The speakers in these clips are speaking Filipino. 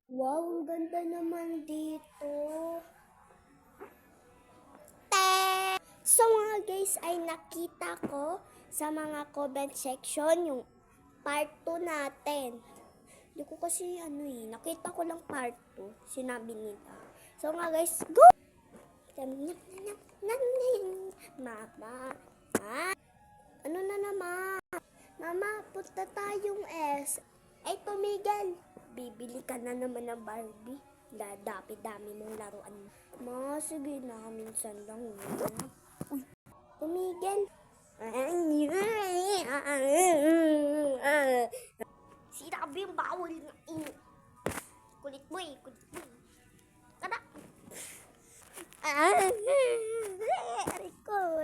Wow, ang ganda naman dito. So mga guys, ay nakita ko sa mga comment section yung part 2 natin. Hindi ko kasi nakita ko lang part 2, sinabi nila. So nga guys, go! Mama, ano na naman? Mama, punta tayong Ay, tumigil. Bibili ka na naman ng Barbie. Dami-dami mong laruan. Ma, sige na. Minsan lang. Uy, tumigil. Sinabi yung bawal na kulit mo eh. Kulit mo eh. Kada.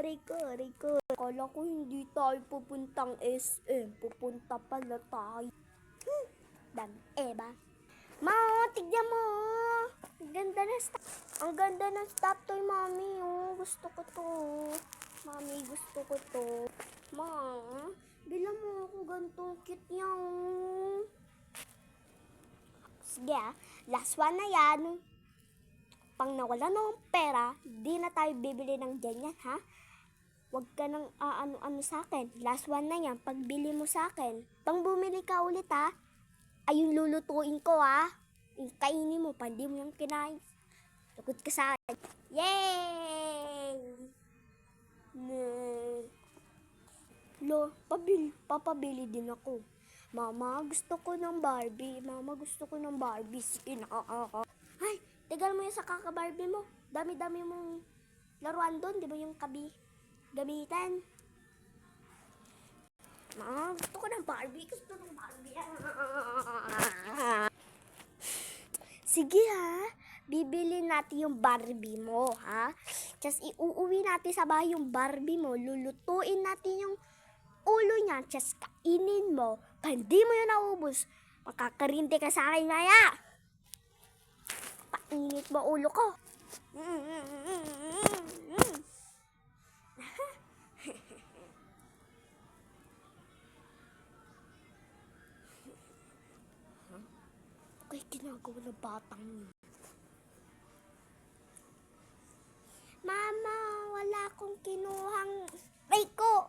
Rico. Akala ko hindi tayo pupuntang SM. Pupunta pala tayo. Ba? Ma, tignan mo. Ang ganda ng stop toy, mami. Oh, gusto ko to. Mami, gusto ko to. Ma, bilang mo ako gantong cute niya. Oh. Sige last one na yan. Pang nawala ng pera, di na tayo bibili ng ganyan, ha? Huwag ka nang ano sa akin. Last one na yan, pagbili mo sa akin. Pang bumili ka ulit, ha? Ay, yung lulutuin ko, ha? Yung kainin mo, pandi mo yung kinain. Lugod ka sa akin. Yay! Papabili din ako. Mama, gusto ko ng Barbie. Sige na. Ay, tagal mo yung sa kaka-Barbie mo. Dami-dami mong laruan doon. Di ba yung gamitan? Ma, gusto ko ng Barbie. Sige ha, bibili natin yung Barbie mo, ha? Tapos iuuwi natin sa bahay yung Barbie mo, lulutuin natin yung ulo niya, tapos kainin mo, hindi mo yun naubos, makakarindi ka sa akin maya. Painit mo ulo ko. Okay, ginagawa ng batang yun. Mama, wala akong kinuhang Rico.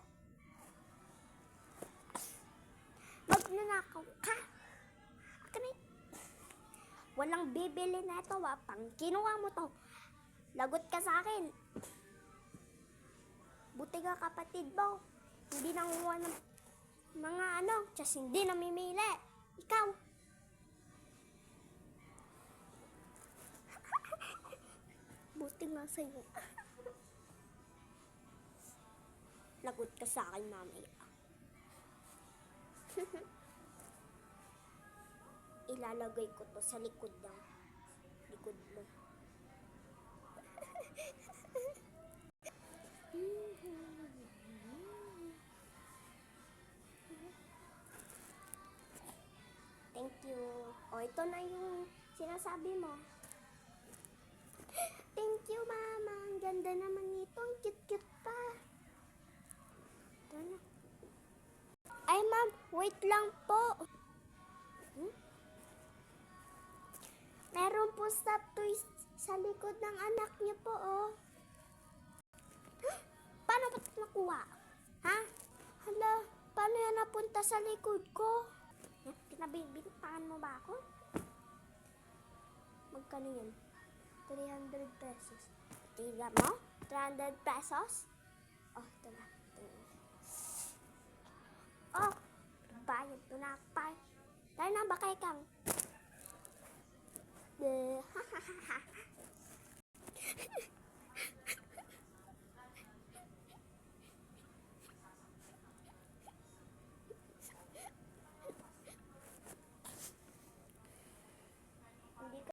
Magnanakaw ka. Walang bibili na ito, pang kinuha mo to. Lagot ka sa akin. Buti ka kapatid mo. Hindi nanguha ng mga just hindi namimili. Ikaw. Buti nga sa'yo. Lagot ka sa akin, mami. Ilalagay ko to sa likod mo. Thank you. O, ito na yung sinasabi mo. Thank you, mama. Ang ganda naman nito. Ang cute-cute pa. Ito na. Ay, ma'am. Wait lang po. Meron po stop toys sa likod ng anak niyo po, oh. Paano ba ito nakuha? Ha? Hala, paano yan napunta sa likod ko? Pinabibintangan mo ba ako? Magkano yan? 300 pesos. Tingnan mo? 300 pesos? Oh, ito na. Oh, bayad ko na. Tayo na ba kay Kang?